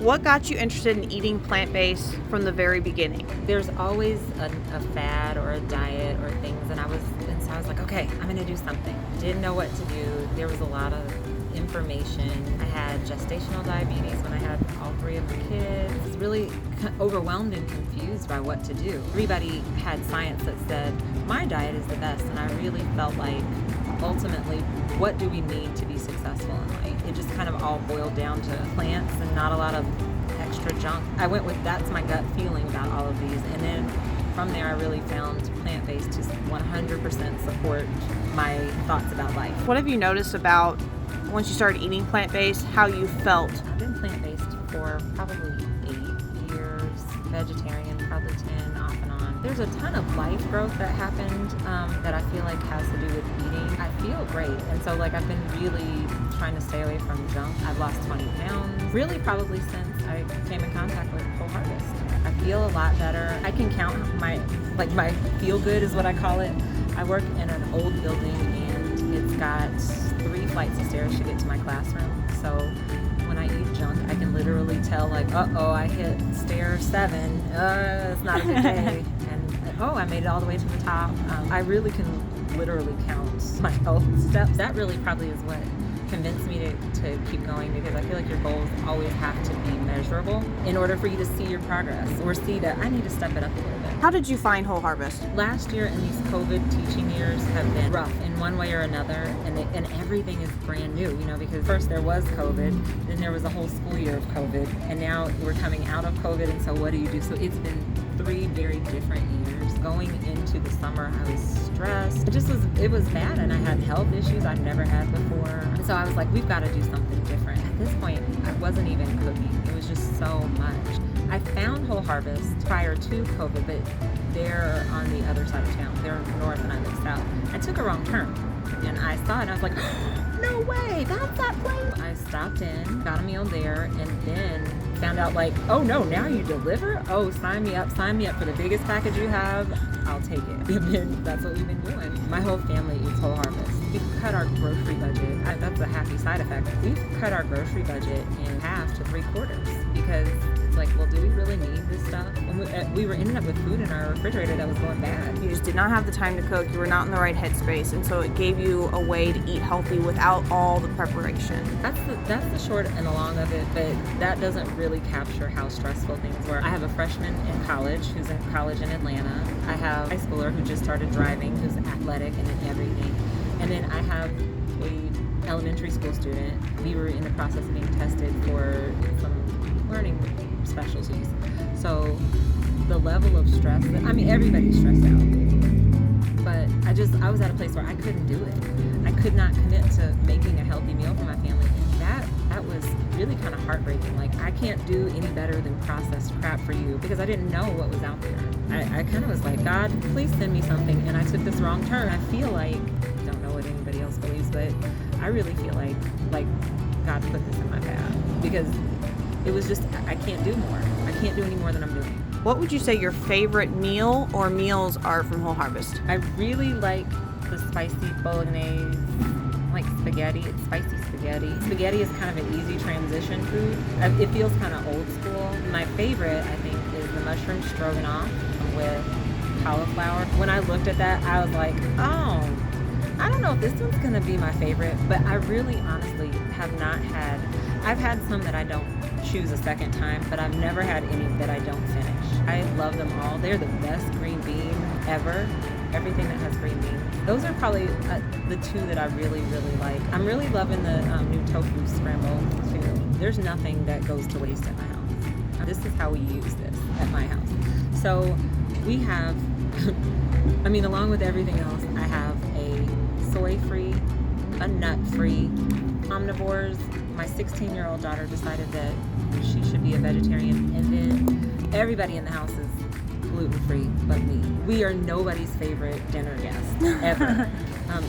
What got you interested in eating plant-based from the very beginning? There's always a fad or a diet or things, and so I was like, okay, I'm gonna do something. Didn't know what to do. There was a lot of information. I had gestational diabetes when I had all three of the kids. I was really overwhelmed and confused by what to do. Everybody had science that said my diet is the best, and I really felt like ultimately, what do we need to be successful in life? It just kind of all boiled down to plants and not a lot of extra junk. I went with that's my gut feeling about all of these, and then from there I really found plant-based to 100% support my thoughts about life. What have you noticed about once you started eating plant-based, how you felt? I've been plant-based for probably 8 years, vegetarian probably 10, off and on. There's a ton of life growth that happened that I feel like has to do with eating. I feel great, and so I've been really trying to stay away from junk. I've lost 20 pounds, really probably since I came in contact with Whole Harvest. I feel a lot better. I can count my feel good is what I call it. I work in an old building and it's got 3 flights of stairs to get to my classroom. So when I eat junk, I can literally tell uh-oh, I hit stair 7. It's not a good day. And I made it all the way to the top. I really can literally count my health steps. That really probably is what convinced me to keep going, because I feel like your goals always have to be measurable in order for you to see your progress or see that I need to step it up a little bit. How did you find Whole Harvest? Last year and these COVID teaching years have been rough in one way or another, and everything is brand new, because first there was COVID, then there was a whole school year of COVID, and now we're coming out of COVID, and so what do you do? So it's been 3 very different years. Going into the summer, I was stressed. It was bad, and I had health issues I'd never had before. And so I was like, we've got to do something different. At this point, I wasn't even cooking. It was just so much. I found Whole Harvest prior to COVID, but they're on the other side of town. They're north and I live south. I took a wrong turn, and I saw it, and I was like, no way, that's that place. I stopped in, got a meal there, and then found out oh no, now you deliver? Oh, sign me up for the biggest package you have. I'll take it. And then that's what we've been doing. My whole family eats Whole Harvest. We've cut our grocery budget. That's a happy side effect. We've cut our grocery budget in half to 3/4 because it's well, do we really need this stuff? And we were ending up with food in our refrigerator that was going bad. You just did not have the time to cook. You were not in the right headspace, and so it gave you a way to eat healthy without all the preparation. That's the short and the long of it, but that doesn't really capture how stressful things were. I have a freshman in college who's in college in Atlanta. I have a high schooler who just started driving, who's athletic and in everything. And then I have a elementary school student. We were in the process of being tested for some learning specialties. So the level of stress, everybody's stressed out. But I was at a place where I couldn't do it. I could not commit to making a healthy meal for my family. And that was really kind of heartbreaking. I can't do any better than processed crap for you, because I didn't know what was out there. I kind of was like, God, please send me something. And I took this wrong turn. I feel like, I don't know what anybody else believes, but I really feel like God put this in my path, because it was just, I can't do more. I can't do any more than I'm doing. What would you say your favorite meal or meals are from Whole Harvest? I really like the spicy bolognese, like spaghetti. It's spicy spaghetti. Spaghetti is kind of an easy transition food. It feels kind of old school. My favorite, I think, is the mushroom stroganoff with cauliflower. When I looked at that, I was like, oh, I don't know if this one's going to be my favorite, but I really honestly have not had, I've had some that I don't choose a second time, but I've never had any that I don't finish. I love them all. They're the best green bean ever. Everything that has green beans. Those are probably the 2 that I really, really like. I'm really loving the new tofu scramble too. There's nothing that goes to waste at my house. This is how we use this at my house. So we have, along with everything else, I have a soy-free, a nut-free, omnivores. My 16-year-old daughter decided that she should be a vegetarian, and then everybody in the house is gluten-free but me. We are nobody's favorite dinner guest ever.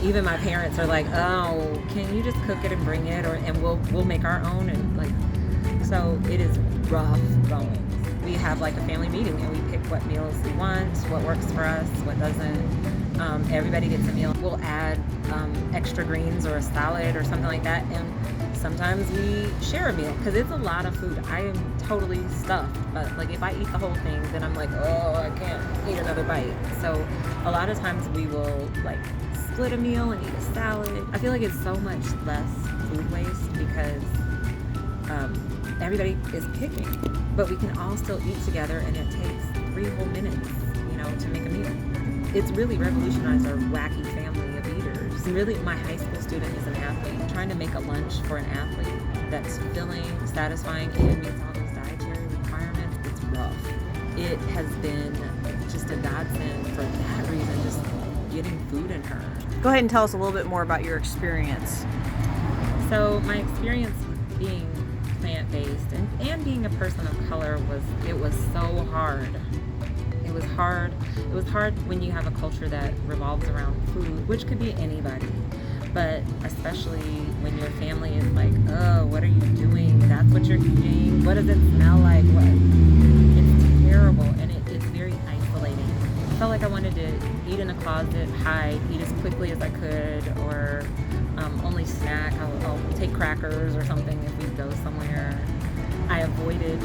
Even my parents are like, oh, can you just cook it and bring it, and we'll make our own, and so it is rough going. We have a family meeting, and we pick what meals we want, what works for us, what doesn't. Everybody gets a meal. We'll add extra greens or a salad or something like that, and Sometimes we share a meal because it's a lot of food. I am totally stuffed, but like if I eat the whole thing, then I'm like, oh, I can't eat another bite. So a lot of times we will like split a meal and eat a salad. I feel like it's so much less food waste because everybody is picking, but we can all still eat together, and it takes 3 whole minutes, to make a meal. It's really revolutionized our wacky family of eaters. And really, my high school student is an athlete. Trying to make a lunch for an athlete that's filling, satisfying, and meets all those dietary requirements, it's rough. It has been just a godsend for that reason, just getting food in her. Go ahead and tell us a little bit more about your experience. So my experience being plant-based and being a person of color was so hard. It was hard. It was hard when you have a culture that revolves around food, which could be anybody, but especially when your family is like, oh, what are you doing? That's what you're eating? What does it smell like? What? It's terrible, and it's very isolating. I felt like I wanted to eat in a closet, hide, eat as quickly as I could, or only snack. I'll take crackers or something if we go somewhere. I avoided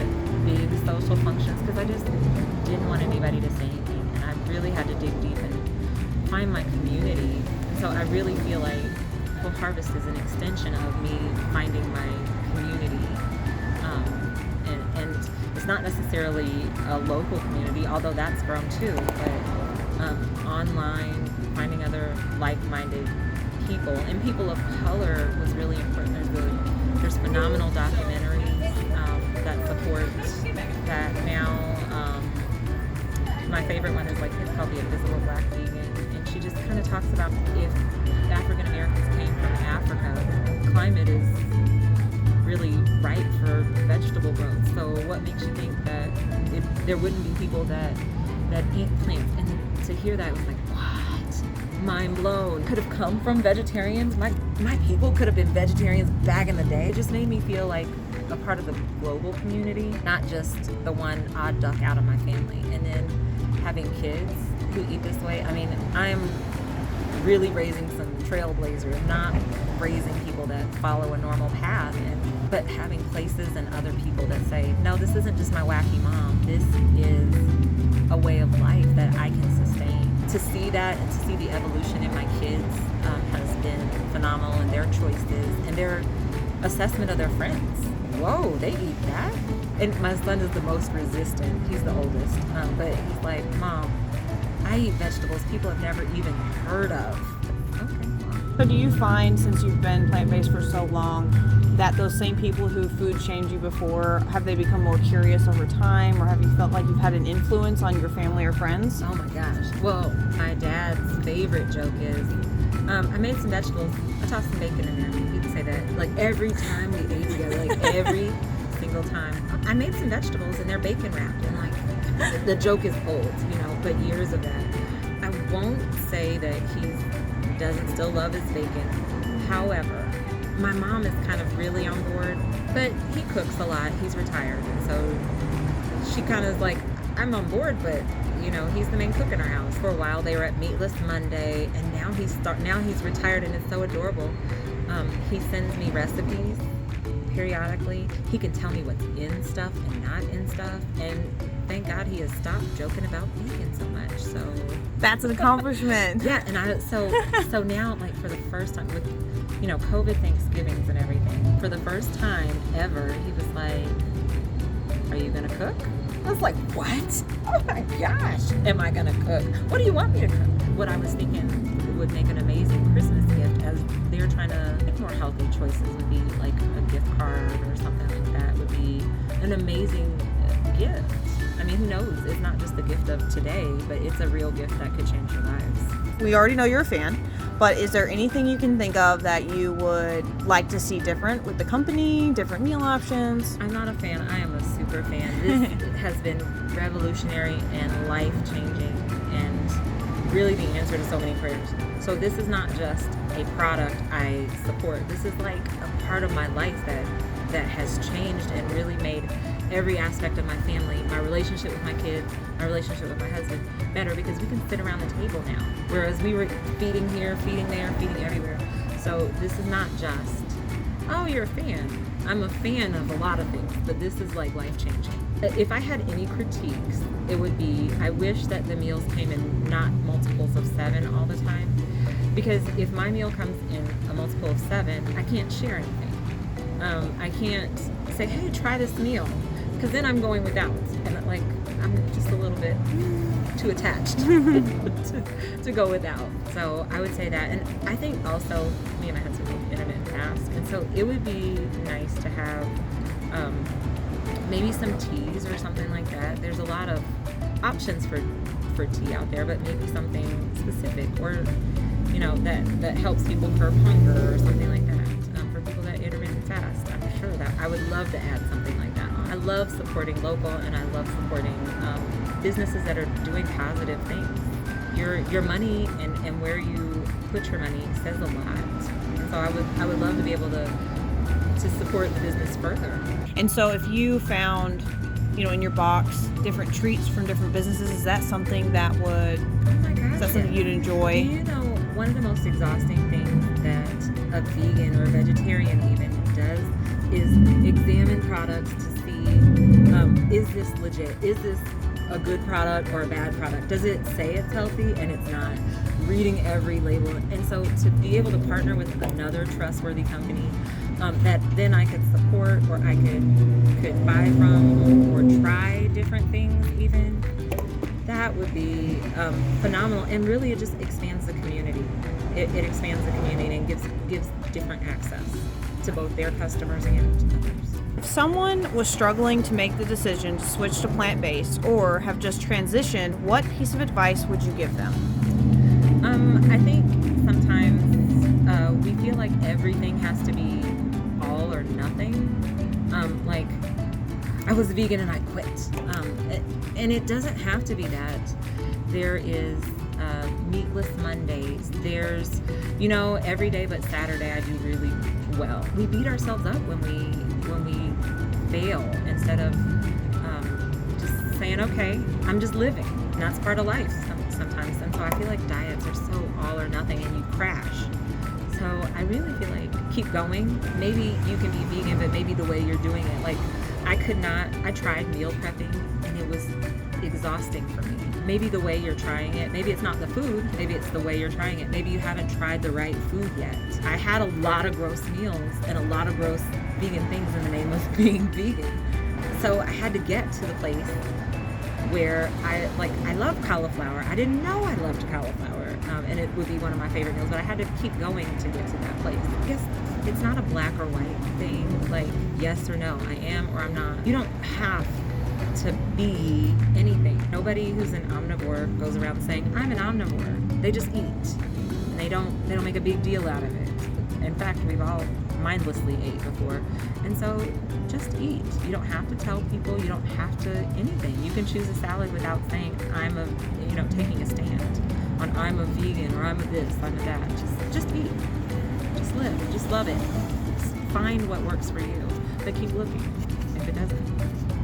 big social functions because I just didn't want anybody to say anything, and I really had to dig deep and find my community. And so I really feel like Full Harvest is an extension of me finding my community, and it's not necessarily a local community, although that's grown too, but online, finding other like-minded people, and people of color was really important. There's phenomenal documentaries that support that now. My favorite one is it's called The Invisible Black Vegan, and she just kind of talks about if African Americans came from Africa, climate is really right for vegetable growth. So what makes you think that there wouldn't be people that eat plants? And to hear that was like, what? Mind blown. Could have come from vegetarians. My people could have been vegetarians back in the day. It just made me feel like a part of the global community, not just the one odd duck out of my family. And then having kids who eat this way, I mean, I'm really raising some trailblazers, not raising people that follow a normal path, but having places and other people that say, no, this isn't just my wacky mom, this is a way of life that I can sustain. To see that and to see the evolution in my kids has been phenomenal, and their choices and their assessment of their friends. Whoa, they eat that? And my son is the most resistant. He's the oldest. But he's like, Mom, I eat vegetables people have never even heard of. Okay. So do you find, since you've been plant-based for so long, that those same people who food shamed you before, have they become more curious over time, or have you felt like you've had an influence on your family or friends? Oh my gosh. Well, my dad's favorite joke is, I made some vegetables, I tossed some bacon in there. He'd say that like every time we ate together, like every single time. I made some vegetables and they're bacon wrapped, and like the joke is old, but years of that. I won't say that he doesn't still love his bacon. However, my mom is kind of really on board, but he cooks a lot. He's retired, and so she kind of is like, I'm on board, but he's the main cook in our house. For a while, they were at Meatless Monday, and now he's retired, and it's so adorable. He sends me recipes periodically. He can tell me what's in stuff and not in stuff, and thank God he has stopped joking about bacon so much. So that's an accomplishment. Yeah, and so now, like, for the first time with COVID Thanksgivings and everything, for the first time ever, he was like, "Are you gonna cook?" I was like, "What? Oh my gosh, am I gonna cook? What do you want me to cook?" What I was thinking would make an amazing Christmas gift, as they're trying to make more healthy choices, would be like a gift card or something like that. Would be an amazing gift. I mean, who knows? It's not just the gift of today, but it's a real gift that could change your lives. We already know you're a fan, but is there anything you can think of that you would like to see different with the company, different meal options? I'm not a fan. I am a super fan. This has been revolutionary and life-changing, and really the answer to so many prayers. So this is not just a product I support. This is like a part of my life that has changed and really made every aspect of my family, my relationship with my kids, my relationship with my husband better, because we can sit around the table now. Whereas we were feeding here, feeding there, feeding everywhere. So this is not just oh, you're a fan. I'm a fan of a lot of things, but this is like life-changing. If I had any critiques, it would be, I wish that the meals came in not multiples of 7 all the time. Because if my meal comes in a multiple of 7, I can't share anything. I can't say, hey, try this meal, because then I'm going without. And like, I'm just a little bit too attached to go without. So I would say that. And I think also, me and my husband both intermittent fast. And so it would be nice to have maybe some teas or something like that. There's a lot of options for tea out there, but maybe something specific, or that helps people curb hunger or something like that. For people that intermittent fast, I'm sure that I would love to add something like that on. I love supporting local, and I love supporting businesses that are doing positive things. Your money and where you put your money says a lot. And so I would love to be able to support the business further. And so if you found, in your box, different treats from different businesses, is that something that would, Oh my gosh, is that something you'd enjoy? One of the most exhausting things that a vegan or a vegetarian even does is examine products to see, is this legit? Is this a good product or a bad product? Does it say it's healthy and it's not? Reading every label. And so to be able to partner with another trustworthy company that then I could support, or I could buy from, or try different things even, that would be phenomenal. And really it just expands the community. It expands the community and gives different access to both their customers and others. If someone was struggling to make the decision to switch to plant-based or have just transitioned, what piece of advice would you give them? I think sometimes we feel like everything has to be all or nothing. Like, I was vegan and I quit. And it doesn't have to be that. There is meatless Mondays. There's, every day but Saturday I do really well. We beat ourselves up when we fail, instead of just saying, okay, I'm just living. And that's part of life sometimes. And so I feel like diets are so all or nothing, and you crash. So I really feel like keep going. Maybe you can be vegan, but maybe the way you're doing it, like I tried meal prepping and it was exhausting for me. Maybe the way you're trying it, maybe it's not the food, maybe it's the way you're trying it. Maybe you haven't tried the right food yet. I had a lot of gross meals and a lot of gross vegan things in the name of being vegan. So I had to get to the place where I love cauliflower. I didn't know I loved cauliflower, and it would be one of my favorite meals, but I had to keep going to get to that place. I guess it's not a black or white thing, like yes or no, I am or I'm not. You don't have to be anything. Nobody who's an omnivore goes around saying, I'm an omnivore. They just eat, and they don't make a big deal out of it. In fact, we've all mindlessly ate before. And so just eat. You don't have to tell people, you don't have to anything. You can choose a salad without saying taking a stand on I'm a vegan, or I'm a this, I'm a that. Just eat. Just live. Just love it. Just find what works for you. But keep looking if it doesn't.